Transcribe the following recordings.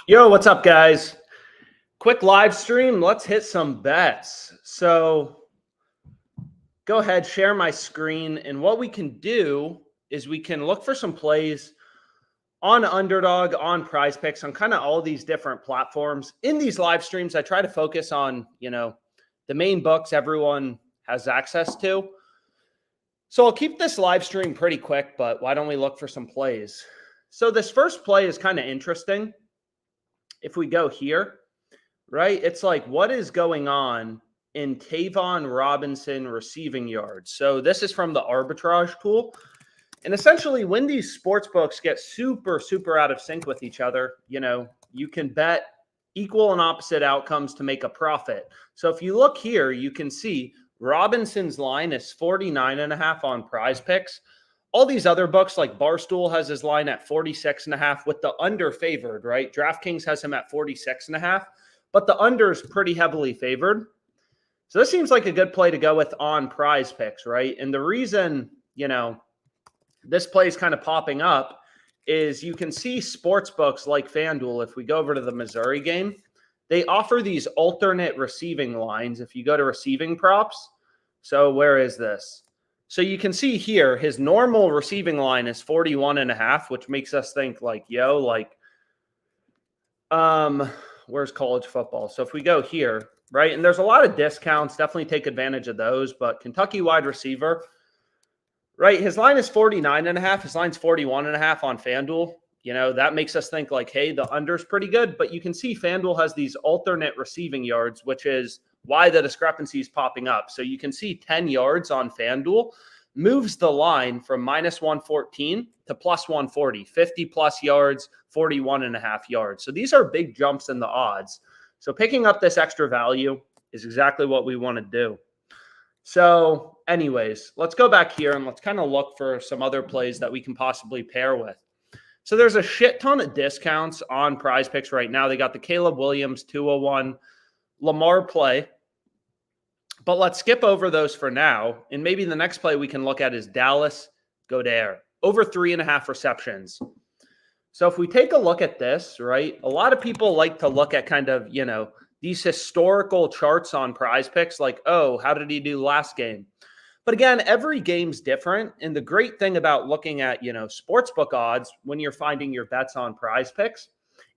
Yo, what's up, guys? Quick live stream. Let's hit some bets. So go ahead, share my screen. And what we can do is we can look for some plays on Underdog, on PrizePicks, on kind of all these different platforms. In these live streams, I try to focus on, the main books everyone has access to. So I'll keep this live stream pretty quick, but why don't we look for some plays? So this first play is kind of interesting. If we go here, right, it's like, what is going on in Tavon Robinson receiving yards? So this is from the arbitrage tool. And essentially, when these sports books get super, super out of sync with each other, you can bet equal and opposite outcomes to make a profit. So if you look here, you can see Robinson's line is 49.5 on PrizePicks. All these other books like Barstool has his line at 46.5 with the under favored, right? DraftKings has him at 46.5, but the under is pretty heavily favored. So this seems like a good play to go with on PrizePicks, right? And the reason, this play is kind of popping up is you can see sports books like FanDuel. If we go over to the Missouri game, they offer these alternate receiving lines if you go to receiving props. So where is this? So you can see here, his normal receiving line is 41.5, which makes us think like, where's college football? So if we go here, right, and there's a lot of discounts, definitely take advantage of those, but Kentucky wide receiver, right, his line is 49.5, his line's 41.5 on FanDuel. That makes us think like, hey, the under's pretty good, but you can see FanDuel has these alternate receiving yards, which is why the discrepancy is popping up. So you can see 10 yards on FanDuel moves the line from -114 to +140, 50 plus yards, 41.5 yards. So these are big jumps in the odds. So picking up this extra value is exactly what we want to do. So anyways, let's go back here and let's kind of look for some other plays that we can possibly pair with. So there's a shit ton of discounts on PrizePicks right now. They got the Caleb Williams 201 Lamar play, but let's skip over those for now. And maybe the next play we can look at is Dallas Goedert, over 3.5 receptions. So if we take a look at this, right, a lot of people like to look at kind of, these historical charts on PrizePicks, like, oh, how did he do last game? But again, every game's different. And the great thing about looking at, sportsbook odds when you're finding your bets on PrizePicks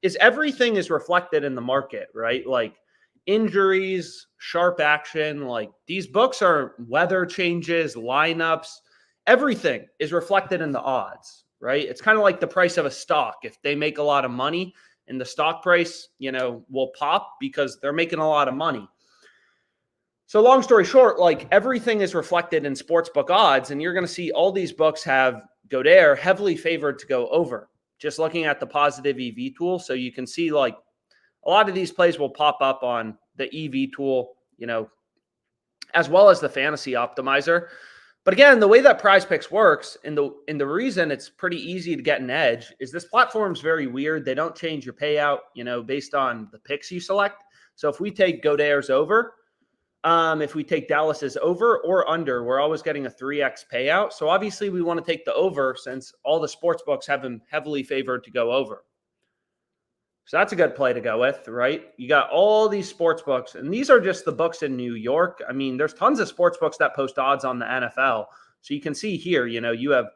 is everything is reflected in the market, right? Like injuries, sharp action, like these books are weather changes, lineups, everything is reflected in the odds, right? It's kind of like the price of a stock. If they make a lot of money and the stock price, will pop because they're making a lot of money. So long story short, like everything is reflected in sportsbook odds, and you're going to see all these books have Goedert heavily favored to go over. Just looking at the positive EV tool, so you can see like a lot of these plays will pop up on the EV tool, as well as the fantasy optimizer. But again, the way that PrizePicks works, and the reason it's pretty easy to get an edge is this platform's very weird. They don't change your payout, based on the picks you select. So if we take Goedert's over, if we take Dallas's over or under, we're always getting a 3x payout. So obviously we want to take the over since all the sports books have him heavily favored to go over. So that's a good play to go with, right? You got all these sports books, and these are just the books in New York. I mean, there's tons of sports books that post odds on the NFL. So you can see here, you have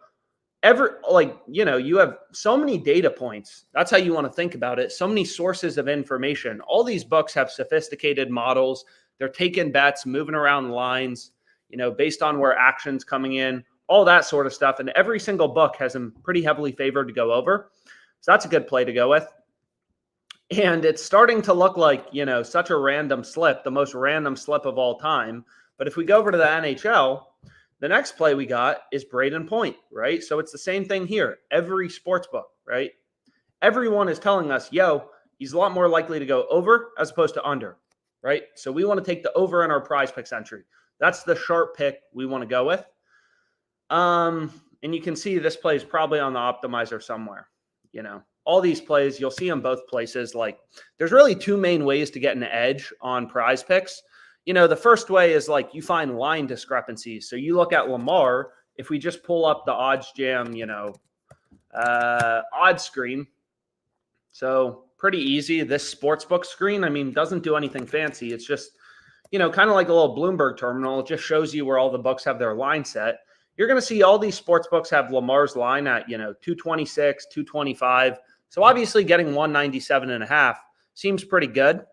you have so many data points. That's how you want to think about it. So many sources of information. All these books have sophisticated models. They're taking bets, moving around lines, based on where action's coming in, all that sort of stuff. And every single book has them pretty heavily favored to go over. So that's a good play to go with. And it's starting to look like, such a random slip, the most random slip of all time. But if we go over to the NHL, the next play we got is Braden Point, right? So it's the same thing here. Every sports book, right? Everyone is telling us, he's a lot more likely to go over as opposed to under, right? So we want to take the over in our PrizePicks entry. That's the sharp pick we want to go with. And you can see this play is probably on the optimizer somewhere, all these plays, you'll see them both places. Like there's really two main ways to get an edge on PrizePicks. The first way is like you find line discrepancies. So you look at Lamar, if we just pull up the odds jam, odds screen, So pretty easy. This sportsbook screen, I mean, doesn't do anything fancy. It's just, kind of like a little Bloomberg terminal. It just shows you where all the books have their line set. You're going to see all these sports books have Lamar's line at, 226, 225. So obviously getting 197.5 seems pretty good.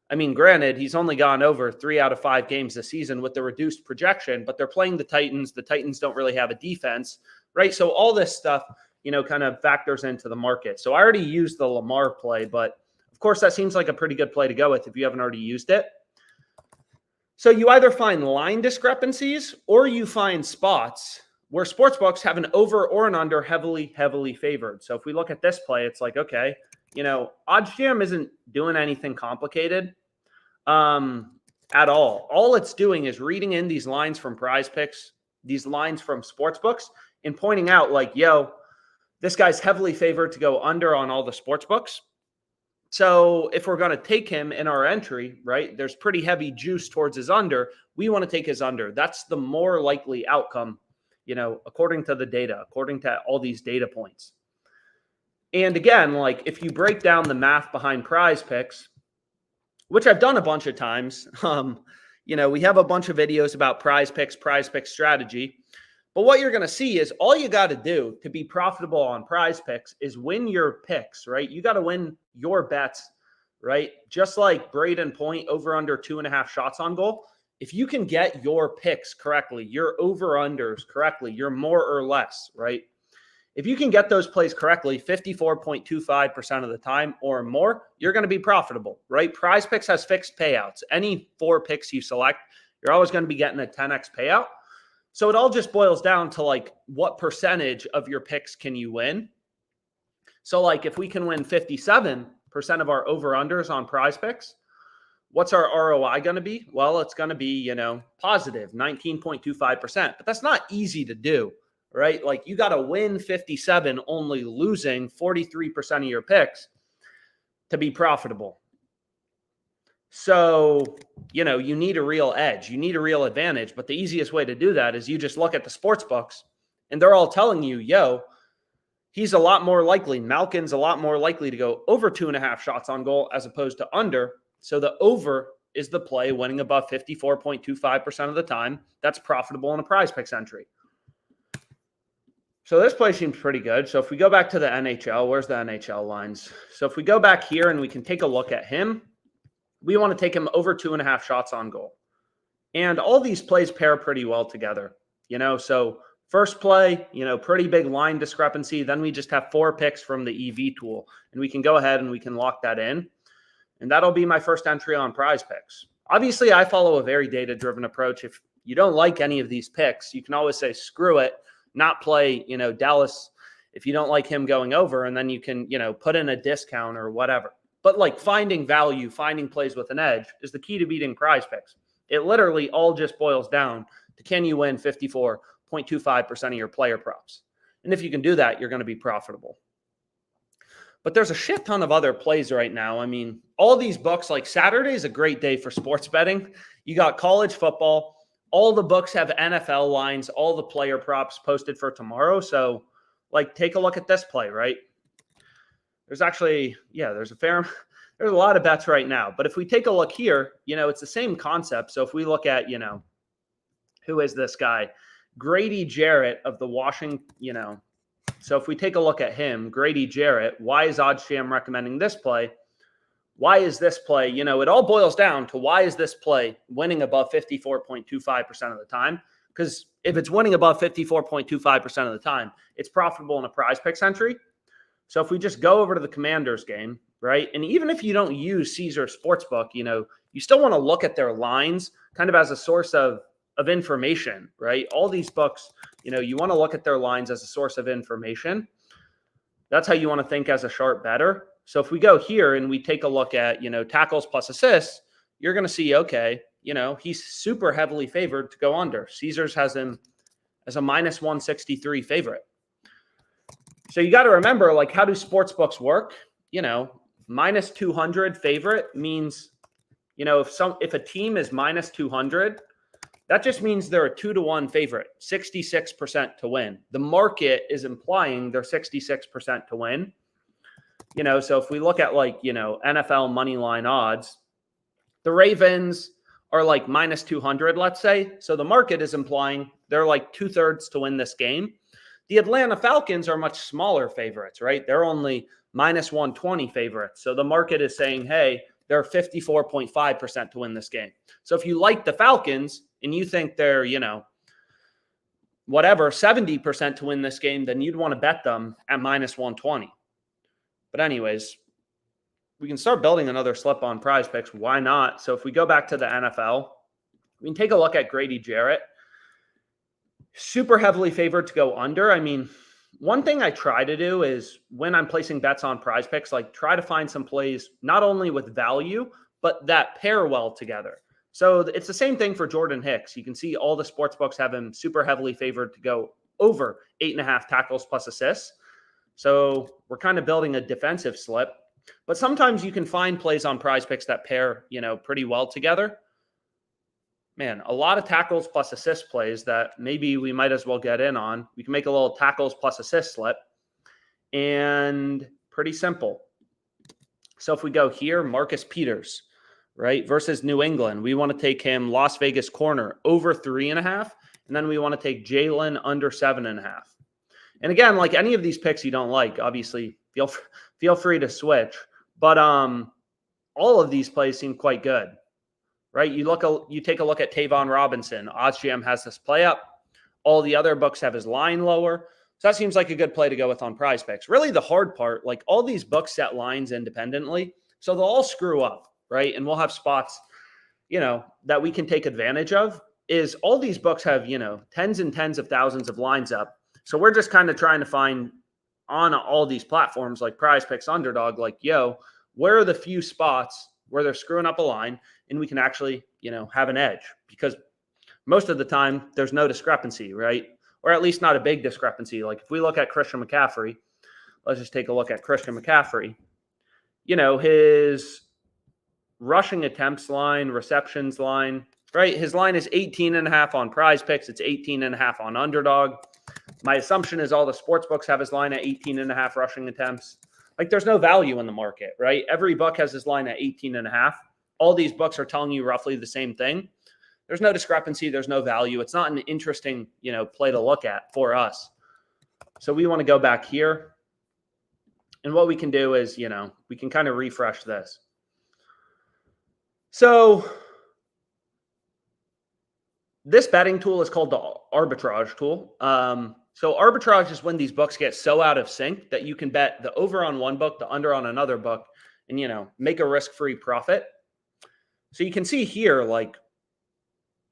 I mean, granted, he's only gone over 3 out of 5 games this season with the reduced projection, but they're playing the Titans. The Titans don't really have a defense, right? So all this stuff, kind of factors into the market. So I already used the Lamar play, but of course that seems like a pretty good play to go with if you haven't already used it. So you either find line discrepancies or you find spots where sportsbooks have an over or an under heavily favored. So if we look at this play, it's like, okay, OddsJam isn't doing anything complicated at all. All it's doing is reading in these lines from PrizePicks, these lines from sportsbooks, and pointing out like, this guy's heavily favored to go under on all the sportsbooks. So if we're going to take him in our entry, right, there's pretty heavy juice towards his under. We want to take his under. That's the more likely outcome, according to the data, according to all these data points. And again, like if you break down the math behind PrizePicks, which I've done a bunch of times, we have a bunch of videos about PrizePicks strategy. But what you're going to see is all you got to do to be profitable on PrizePicks is win your picks, right? You got to win your bets, right? Just like Braden Point over under 2.5 shots on goal. If you can get your picks correctly, your over-unders correctly, your more or less, right? If you can get those plays correctly 54.25% of the time or more, you're going to be profitable, right? PrizePicks has fixed payouts. Any 4 picks you select, you're always going to be getting a 10x payout. So it all just boils down to like what percentage of your picks can you win? So like if we can win 57% of our over-unders on PrizePicks, what's our ROI going to be? Well, it's going to be, positive 19.25%, but that's not easy to do, right? Like you got to win 57, only losing 43% of your picks to be profitable. So, you need a real edge. You need a real advantage. But the easiest way to do that is you just look at the sports books and they're all telling you, he's a lot more likely. Malkin's a lot more likely to go over 2.5 shots on goal as opposed to under. So the over is the play, winning above 54.25% of the time. That's profitable in a PrizePicks entry. So this play seems pretty good. So if we go back to the NHL, where's the NHL lines? So if we go back here and we can take a look at him, we want to take him over 2.5 shots on goal. And all these plays pair pretty well together, So first play, pretty big line discrepancy. Then we just have 4 picks from the EV tool. And we can go ahead and we can lock that in. And that'll be my first entry on PrizePicks. Obviously, I follow a very data-driven approach. If you don't like any of these picks, you can always say, screw it, not play, Dallas if you don't like him going over. And then you can, put in a discount or whatever. But like finding value, finding plays with an edge is the key to beating PrizePicks. It literally all just boils down to can you win 54.25% of your player props? And if you can do that, you're going to be profitable. But there's a shit ton of other plays right now. I mean, all these books, like Saturday is a great day for sports betting. You got college football. All the books have NFL lines, all the player props posted for tomorrow. So like take a look at this play, right? There's actually, there's a lot of bets right now. But if we take a look here, it's the same concept. So if we look at, who is this guy? Grady Jarrett of the Washington, So if we take a look at him, Grady Jarrett, why is OddsJam recommending this play? Why is this play? It all boils down to why is this play winning above 54.25% of the time? Because if it's winning above 54.25% of the time, it's profitable in a PrizePicks entry. So if we just go over to the Commanders game, right? And even if you don't use Caesar Sportsbook, you still want to look at their lines kind of as a source of information, right? All these books, you want to look at their lines as a source of information. That's how you want to think as a sharp bettor. So if we go here and we take a look at, tackles plus assists, you're going to see, okay, he's super heavily favored to go under. Caesars has him as a minus 163 favorite. So you got to remember, like, how do sports books work? Minus 200 favorite means, if a team is minus 200, that just means they're a 2-to-1 favorite, 66% to win. The market is implying they're 66% to win. So if we look at NFL money line odds, the Ravens are like minus 200, let's say. So the market is implying they're like 2/3 to win this game. The Atlanta Falcons are much smaller favorites, right? They're only minus 120 favorites. So the market is saying, hey, they're 54.5% to win this game. So if you like the Falcons and you think they're, 70% to win this game, then you'd want to bet them at minus 120. But anyways, we can start building another slip on PrizePicks. Why not? So if we go back to the NFL, we can take a look at Grady Jarrett. Super heavily favored to go under. I mean, one thing I try to do is when I'm placing bets on PrizePicks, try to find some plays not only with value, but that pair well together. So it's the same thing for Jordan Hicks. You can see all the sports books have him super heavily favored to go over 8.5 tackles plus assists. So we're kind of building a defensive slip. But sometimes you can find plays on PrizePicks that pair, pretty well together. Man, a lot of tackles plus assist plays that maybe we might as well get in on. We can make a little tackles plus assist slip. And pretty simple. So if we go here, Marcus Peters, right, versus New England. We want to take him Las Vegas corner over 3.5. And then we want to take Jalen under 7.5. And again, like any of these picks you don't like, obviously feel free to switch. But all of these plays seem quite good. Right, you take a look at Tavon Robinson. OddsJam has this play up. All the other books have his line lower. So that seems like a good play to go with on PrizePicks. Really, the hard part, all these books set lines independently, so they'll all screw up, right? And we'll have spots, that we can take advantage of. Is all these books have tens and tens of thousands of lines up. So we're just kind of trying to find on all these platforms like PrizePicks, Underdog, where are the few spots where they're screwing up a line and we can actually, have an edge, because most of the time there's no discrepancy, right? Or at least not a big discrepancy. Like if we look at Christian McCaffrey, let's just take a look at Christian McCaffrey. His rushing attempts line, receptions line, right? His line is 18.5 on PrizePicks. It's 18.5 on Underdog. My assumption is all the sports books have his line at 18.5 rushing attempts. There's no value in the market, right? Every book has his line at 18.5. All these books are telling you roughly the same thing. There's no discrepancy. There's no value. It's not an interesting, play to look at for us. So we want to go back here. And what we can do is, we can kind of refresh this. So this betting tool is called the arbitrage tool. So arbitrage is when these books get so out of sync that you can bet the over on one book, the under on another book, and, make a risk-free profit. So you can see here,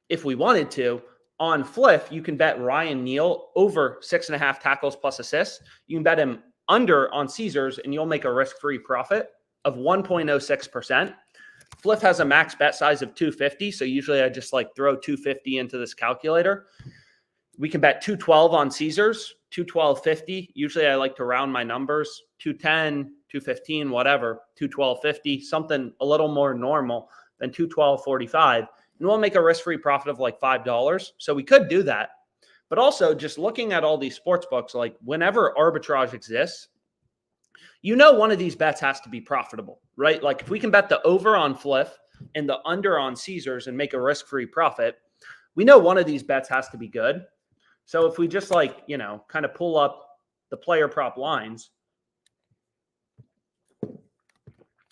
if we wanted to, on Fliff, you can bet Ryan Neal over 6.5 tackles plus assists. You can bet him under on Caesars, and you'll make a risk-free profit of 1.06%. Fliff has a max bet size of 250, so usually I just throw 250 into this calculator. We can bet 212 on Caesars, 212.50. Usually I like to round my numbers, 210, 215, whatever, 212.50, something a little more normal than 212.45. And we'll make a risk-free profit of $5. So we could do that. But also just looking at all these sports books, whenever arbitrage exists, one of these bets has to be profitable, right? If we can bet the over on Fliff and the under on Caesars and make a risk-free profit, we know one of these bets has to be good. So if we just kind of pull up the player prop lines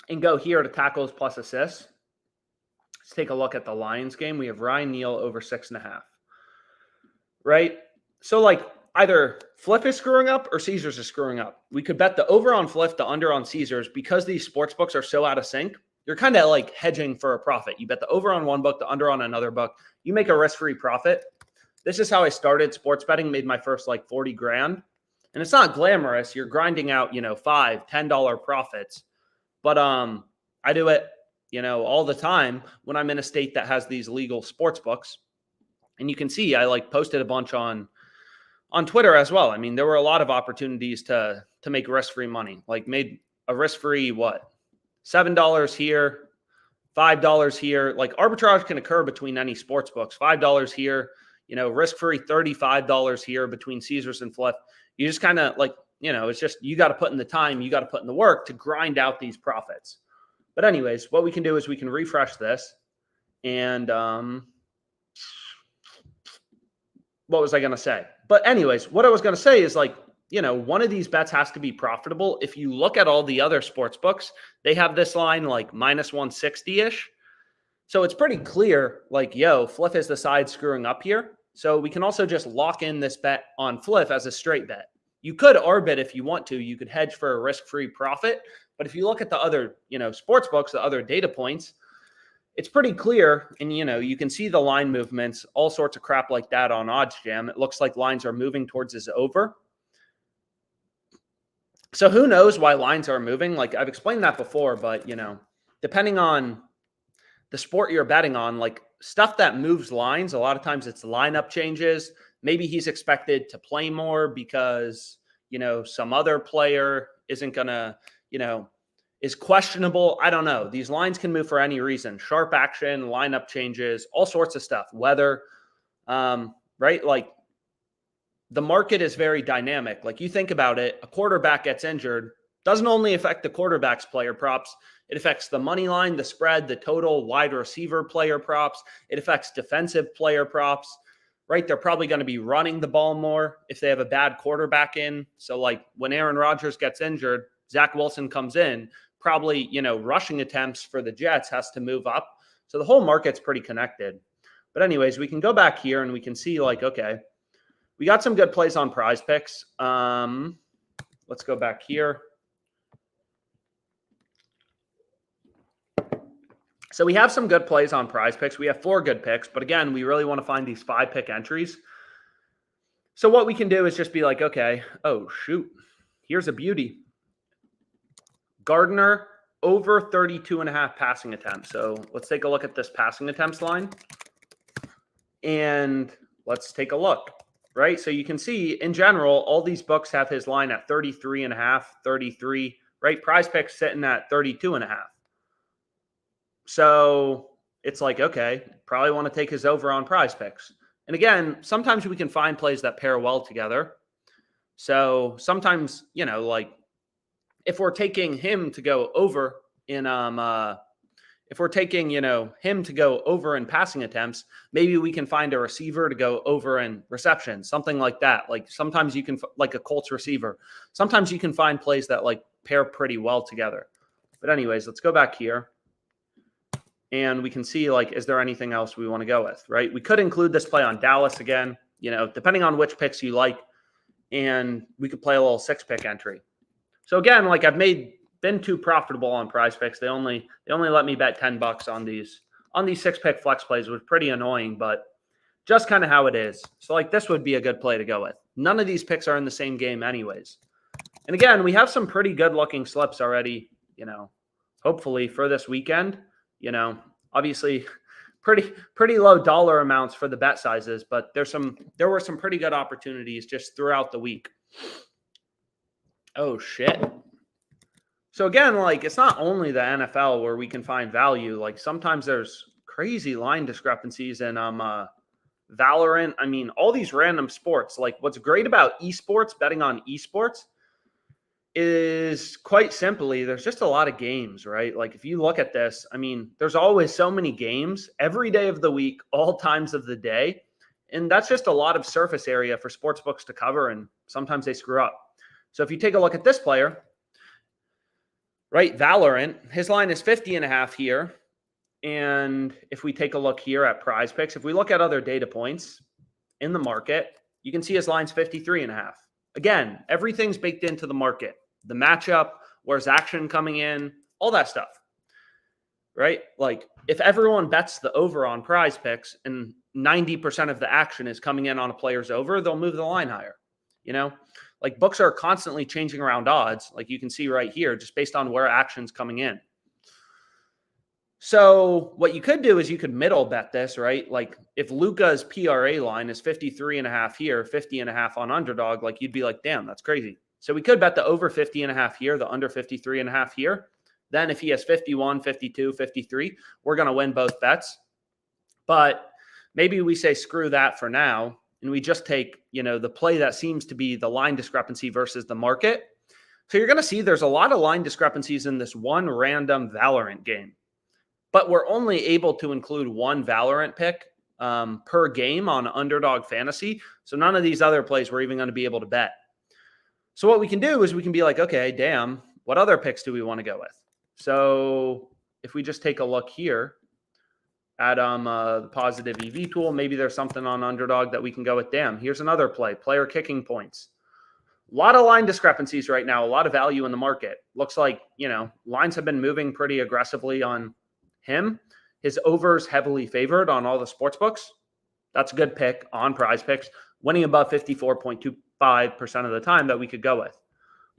and go here to tackles plus assists, let's take a look at the Lions game. We have Ryan Neal over 6.5, right? So either Fliff is screwing up or Caesars is screwing up. We could bet the over on Fliff, the under on Caesars, because these sports books are so out of sync. You're kind of hedging for a profit. You bet the over on one book, the under on another book. You make a risk-free profit. This is how I started sports betting, made my first $40 grand. And it's not glamorous. You're grinding out, $5, $10 profits. But I do it, all the time when I'm in a state that has these legal sports books. And you can see I posted a bunch on Twitter as well. I mean, there were a lot of opportunities to make risk-free money. Made a risk-free $7 here, $5 here. Arbitrage can occur between any sports books. $5 here, risk-free $35 here between Caesars and Fliff. You just kind of it's just you got to put in the time, you got to put in the work to grind out these profits. But anyways, what we can do is we can refresh this. And what was I going to say? But anyways, what I was going to say is like, one of these bets has to be profitable. If you look at all the other sports books, they have this line like minus 160-ish. So it's pretty clear, like, Fliff is the side screwing up here. So we can also just lock in this bet on Fliff as a straight bet. You could arbit if you want to. You could hedge for a risk-free profit. But if you look at the other, sports books, the other data points, it's pretty clear. And, you can see the line movements, all sorts of crap like that on OddsJam. It looks like lines are moving towards his over. So who knows why lines are moving? Like I've explained that before, but, depending on the sport you're betting on, like stuff that moves lines, a lot of times it's lineup changes. Maybe he's expected to play more because, some other player isn't going to, is questionable. I don't know. These lines can move for any reason. Sharp action, lineup changes, all sorts of stuff. Weather, right? Like the market is very dynamic. Like you think about it, a quarterback gets injured, doesn't only affect the quarterback's player props. It affects the money line, the spread, the total, wide receiver player props. It affects defensive player props, right? They're probably going to be running the ball more if they have a bad quarterback in. So like when Aaron Rodgers gets injured, Zach Wilson comes in, probably, rushing attempts for the Jets has to move up. So the whole market's pretty connected. But anyways, we can go back here and we can see like, okay, we got some good plays on PrizePicks. Let's go back here. So we have some good plays on PrizePicks. We have 4 good picks, but again, we really want to find these 5-pick entries. So what we can do is just be like, okay, oh shoot, here's a beauty. Gardner over 32.5 passing attempts. So let's take a look at this passing attempts line. And let's take a look, right? So you can see in general, all these books have his line at 33.5, 33, right? PrizePicks sitting at 32.5. So it's like, okay, probably want to take his over on PrizePicks. And again, sometimes we can find plays that pair well together. So sometimes, like if we're taking him to go over in, if we're taking, him to go over in passing attempts, maybe we can find a receiver to go over in reception, something like that. Like sometimes you can, like a Colts receiver, sometimes you can find plays that like pair pretty well together. But anyways, let's go back here. And we can see, like, is there anything else we want to go with, right? We could include this play on Dallas again, depending on which picks you like. And we could play a little 6-pick entry. So again, like I've been too profitable on PrizePicks. They only let me bet $10 on these 6-pick flex plays, which was pretty annoying, but just kind of how it is. So like this would be a good play to go with. None of these picks are in the same game anyways. And again, we have some pretty good looking slips already, hopefully for this weekend. Obviously pretty low dollar amounts for the bet sizes, but there were some pretty good opportunities just throughout the week. Oh shit. So again, like it's not only the NFL where we can find value. Like sometimes there's crazy line discrepancies in Valorant. I mean, all these random sports. Like what's great about esports, betting on esports, is quite simply there's just a lot of games, right? Like if you look at this, I mean, there's always so many games every day of the week, all times of the day. And that's just a lot of surface area for sports books to cover. And sometimes they screw up. So if you take a look at this player, right, Valorant, his line is 50.5 here. And if we take a look here at PrizePicks, if we look at other data points in the market, you can see his line's 53.5. Again, everything's baked into the market. The matchup, where's action coming in, all that stuff, right? Like if everyone bets the over on PrizePicks and 90% of the action is coming in on a player's over, they'll move the line higher. Like books are constantly changing around odds, like you can see right here, just based on where action's coming in. So what you could do is you could middle bet this, right? Like if Luka's PRA line is 53.5 here, 50.5 on Underdog, like you'd be like, damn, that's crazy. So we could bet the over 50.5 here, the under 53.5 here. Then if he has 51, 52, 53, we're going to win both bets. But maybe we say screw that for now and we just take, the play that seems to be the line discrepancy versus the market. So you're going to see there's a lot of line discrepancies in this one random Valorant game, but we're only able to include one Valorant pick per game on Underdog Fantasy. So none of these other plays we're even going to be able to bet. So what we can do is we can be like, okay, damn, what other picks do we want to go with? So if we just take a look here at the positive EV tool, maybe there's something on Underdog that we can go with. Damn, here's another play, player kicking points. A lot of line discrepancies right now, a lot of value in the market. Looks like, lines have been moving pretty aggressively on him. His overs heavily favored on all the sports books. That's a good pick on PrizePicks, winning above 54.25% of the time that we could go with.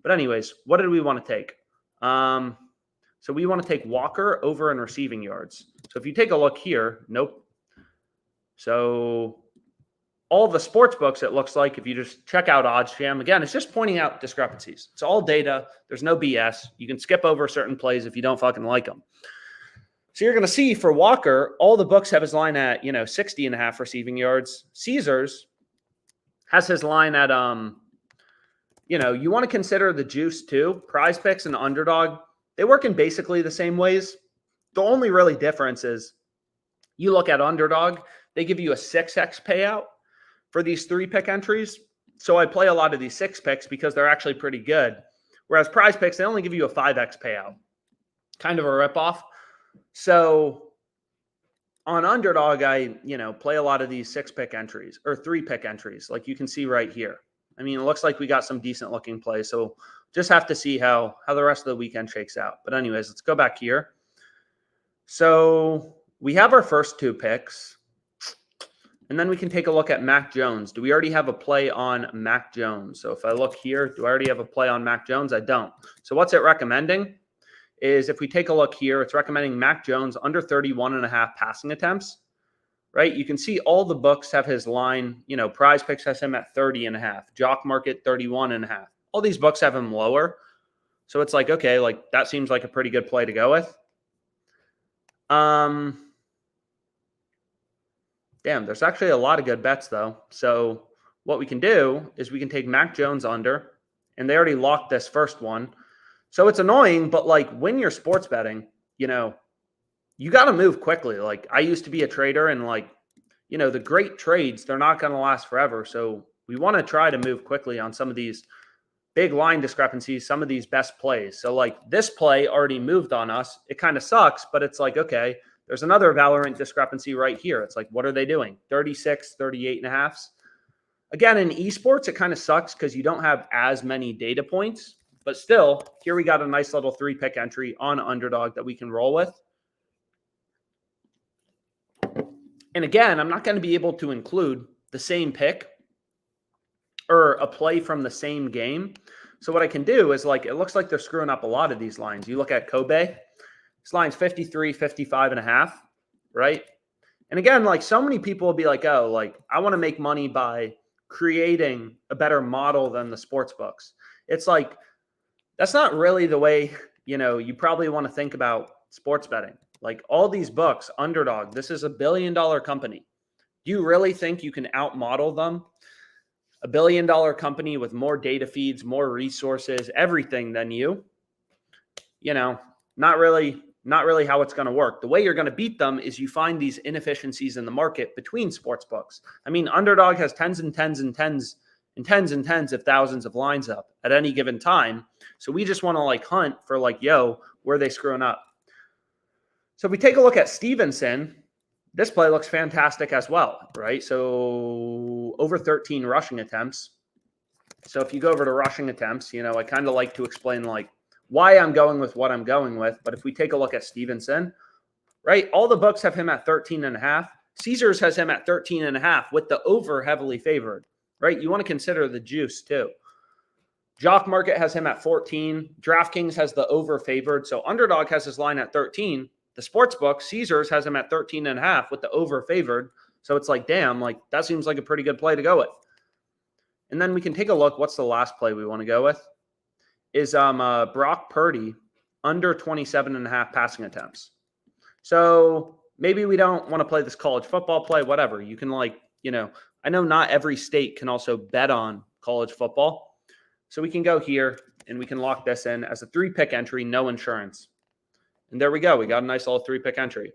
But anyways, what did we want to take? So we want to take Walker over in receiving yards. So if you take a look here, nope. So all the sports books, it looks like, if you just check out OddsJam, again, it's just pointing out discrepancies. It's all data. There's no BS. You can skip over certain plays if you don't fucking like them. So you're going to see for Walker, all the books have his line at, 60.5 receiving yards. Caesars has his line at, you want to consider the juice too. PrizePicks and Underdog, they work in basically the same ways. The only really difference is you look at Underdog, they give you a 6x payout for these 3-pick entries. So I play a lot of these 6 picks because they're actually pretty good. Whereas PrizePicks, they only give you a 5x payout. Kind of a ripoff. So on Underdog, I, play a lot of these 6-pick entries or 3-pick entries, like you can see right here. I mean, it looks like we got some decent looking plays. So just have to see how the rest of the weekend shakes out. But anyways, let's go back here. So we have our first 2 picks. And then we can take a look at Mac Jones. Do we already have a play on Mac Jones? So if I look here, do I already have a play on Mac Jones? I don't. So what's it recommending is if we take a look here, it's recommending Mac Jones under 31.5 passing attempts, right? You can see all the books have his line. PrizePicks has him at 30.5. JockMKT 31.5. All these books have him lower. So it's like, okay, like that seems like a pretty good play to go with. Damn, there's actually a lot of good bets, though. So what we can do is we can take Mac Jones under, and they already locked this first one. So it's annoying, but, like, when you're sports betting, you got to move quickly. Like, I used to be a trader, and, like, the great trades, they're not going to last forever. So we want to try to move quickly on some of these big line discrepancies, some of these best plays. So, like, this play already moved on us. It kind of sucks, but it's like, okay, there's another Valorant discrepancy right here. It's like, what are they doing? 36, 38.5. Again, in esports, it kind of sucks because you don't have as many data points. But still, here we got a nice little 3-pick entry on Underdog that we can roll with. And again, I'm not going to be able to include the same pick or a play from the same game. So what I can do is, like, it looks like they're screwing up a lot of these lines. You look at Kobe. This line's 53, 55.5, right? And again, like, so many people will be like, oh, like, I want to make money by creating a better model than the sports books. It's like, that's not really the way, you probably want to think about sports betting. Like, all these books, Underdog, this is $1 billion company. Do you really think you can outmodel them? $1 billion company with more data feeds, more resources, everything than you? Not really how it's going to work. The way you're going to beat them is you find these inefficiencies in the market between sports books. I mean, Underdog has tens and tens and tens and tens and tens of thousands of lines up at any given time. So we just want to, like, hunt for, like, yo, where are they screwing up? So if we take a look at Stevenson, this play looks fantastic as well, right? So over 13 rushing attempts. So if you go over to rushing attempts, I kind of like to explain, like, why I'm going with what I'm going with. But if we take a look at Stevenson, right, all the books have him at 13.5. Caesars has him at 13.5 with the over heavily favored, right? You want to consider the juice too. JockMKT has him at 14. DraftKings has the over favored. So Underdog has his line at 13. The sports book, Caesars, has him at 13.5 with the over favored. So it's like, damn, like, that seems like a pretty good play to go with. And then we can take a look. What's the last play we want to go with? Is Brock Purdy under 27.5 passing attempts. So maybe we don't want to play this college football play, whatever. You can, like, I know not every state can also bet on college football. So we can go here and we can lock this in as a 3-pick entry, no insurance. And there we go. We got a nice little 3-pick entry.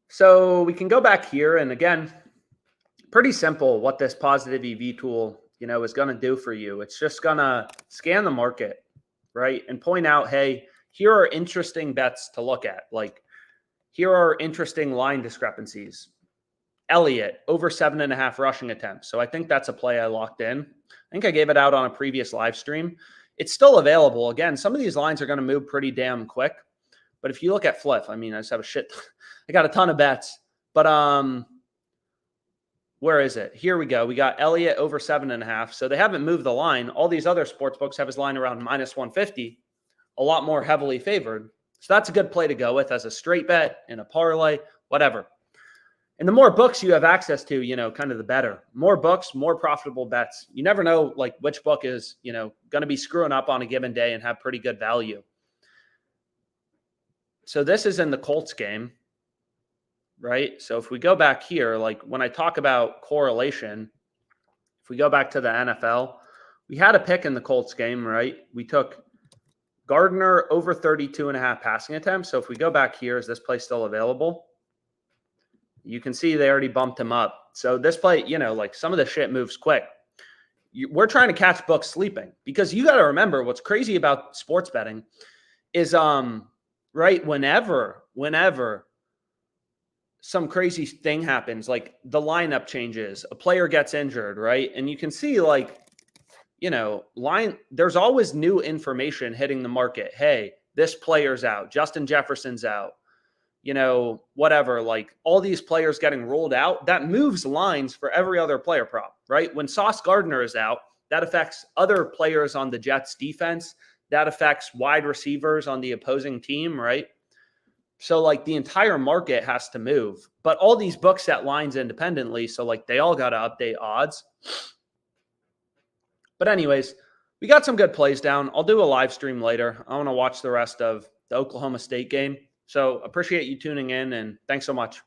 So we can go back here. And again, pretty simple what this positive EV tool, is going to do for you. It's just going to scan the market, right? And point out, hey, here are interesting bets to look at. Like, here are interesting line discrepancies. Elliott, over 7.5 rushing attempts. So I think that's a play I locked in. I think I gave it out on a previous live stream. It's still available. Again, some of these lines are going to move pretty damn quick. But if you look at Fliff, I just have I got a ton of bets. But where is it? Here we go. We got Elliott over 7.5. So they haven't moved the line. All these other sports books have his line around -150, a lot more heavily favored. So that's a good play to go with as a straight bet, in a parlay, whatever. And the more books you have access to, kind of the better. More books, more profitable bets. You never know like which book is, going to be screwing up on a given day and have pretty good value. So this is in the Colts game, right? So if we go back here, like when I talk about correlation, if we go back to the NFL, we had a pick in the Colts game, right? We took Gardner over 32.5 passing attempts. So if we go back here, is this play still available? You can see they already bumped him up. So this play, like some of the shit moves quick. We're trying to catch books sleeping because you got to remember what's crazy about sports betting is, right, whenever some crazy thing happens, like the lineup changes, a player gets injured, right? And you can see like, there's always new information hitting the market. Hey, this player's out. Justin Jefferson's out. Whatever, like all these players getting rolled out, that moves lines for every other player prop, right? When Sauce Gardner is out, that affects other players on the Jets defense. That affects wide receivers on the opposing team, right? So like the entire market has to move, but all these books set lines independently. So like they all got to update odds. But anyways, we got some good plays down. I'll do a live stream later. I want to watch the rest of the Oklahoma State game. So appreciate you tuning in and thanks so much.